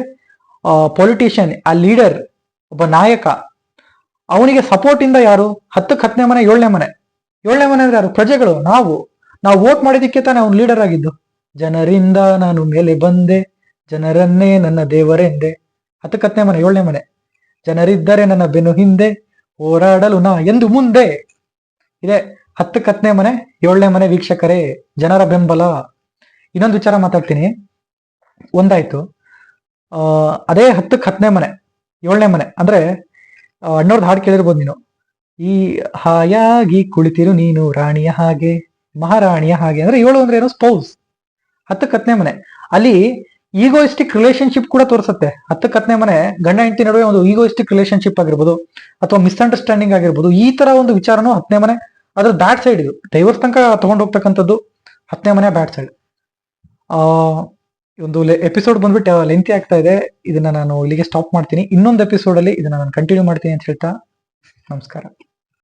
ಪೊಲಿಟಿಷಿಯನ್, ಆ ಲೀಡರ್, ಒಬ್ಬ ನಾಯಕ, ಅವನಿಗೆ ಸಪೋರ್ಟ್ ಇಂದ ಯಾರು? 10ಕ್ಕೆ 10ನೇ ಮನೆ, 7ನೇ ಮನೆ. 7ನೇ ಮನೆ ಅಂದ್ರೆ ಯಾರು? ಪ್ರಜೆಗಳು, ನಾವು ವೋಟ್ ಮಾಡಿದಕ್ಕೆ ತಾನೇ ಅವ್ನು ಲೀಡರ್ ಆಗಿದ್ದು. ಜನರಿಂದ ನಾನು ಮೇಲೆ ಬಂದೆ, ಜನರನ್ನೇ ನನ್ನ ದೇವರೆಂದೆ. 10ಕ್ಕೆ 10ನೇ ಮನೆ, 7ನೇ ಮನೆ. ಜನರಿದ್ದರೆ ನನ್ನ ಬೆನ್ನು ಹಿಂದೆ, ಹೋರಾಡಲು ನಾ ಎಂದು ಮುಂದೆ. ಇದೆ 10ಕ್ಕೆ 10ನೇ ಮನೆ, 7ನೇ ಮನೆ ವೀಕ್ಷಕರೇ, ಜನರ ಬೆಂಬಲ. ಇನ್ನೊಂದು ವಿಚಾರ ಮಾತಾಡ್ತೀನಿ. ಒಂದಾಯ್ತು. ಅದೇ 10ಕ್ಕೆ 10ನೇ ಮನೆ, 7ನೇ ಮನೆ ಅಂದ್ರೆ ಅಣ್ಣವ್ರದ್ದು ಹಾಡು ಕೇಳಿರ್ಬೋದು ನೀನು. ಈ ಹಾಯಾಗಿ ಕುಳಿತಿರು ನೀನು ರಾಣಿಯ ಹಾಗೆ, ಮಹಾರಾಣಿಯ ಹಾಗೆ. ಅಂದ್ರೆ 7 ಅಂದ್ರೆ ಏನು? ಸ್ಪೌಸ್. 10ಕ್ಕೆ 10ನೇ ಮನೆ ಅಲ್ಲಿ ಈಗೋಯಿಸ್ಟಿಕ್ ರಿಲೇಶನ್ಶಿಪ್ ಕೂಡ ತೋರಿಸುತ್ತೆ. 10ಕ್ಕೆ 10ನೇ ಮನೆ ಗಂಡ ಹೆಂಡತಿ ನಡುವೆ ಒಂದು ಈಗೋಯಿಸ್ಟಿಕ್ ರಿಲೇಶನ್ಶಿಪ್ ಆಗಿರ್ಬೋದು, ಅಥವಾ ಮಿಸ್ಅಂಡರ್ಸ್ಟ್ಯಾಂಡಿಂಗ್ ಆಗಿರ್ಬೋದು. ಈ ತರ ಒಂದು ವಿಚಾರನೂ 10ನೇ ಮನೆ ಅದ್ರ ಬ್ಯಾಡ್ ಸೈಡ್. ಇದು ಡೈವರ್ಸ್ ತನಕ ತಗೊಂಡು ಹೋಗ್ತಕ್ಕಂಥದ್ದು 10ನೇ ಮನೆ ಬ್ಯಾಡ್ ಸೈಡ್. ಒಂದು ಎಪಿಸೋಡ್ ಬಂದ್ಬಿಟ್ಟು ಲೆಂತಿ ಆಗ್ತಾ ಇದೆ. ಇದನ್ನ ನಾನು ಇಲ್ಲಿಗೆ ಸ್ಟಾಪ್ ಮಾಡ್ತೀನಿ. ಇನ್ನೊಂದು ಎಪಿಸೋಡ್ ಅಲ್ಲಿ ಇದನ್ನ ನಾನು ಕಂಟಿನ್ಯೂ ಮಾಡ್ತೀನಿ ಅಂತ ಹೇಳ್ತಾ ನಮಸ್ಕಾರ.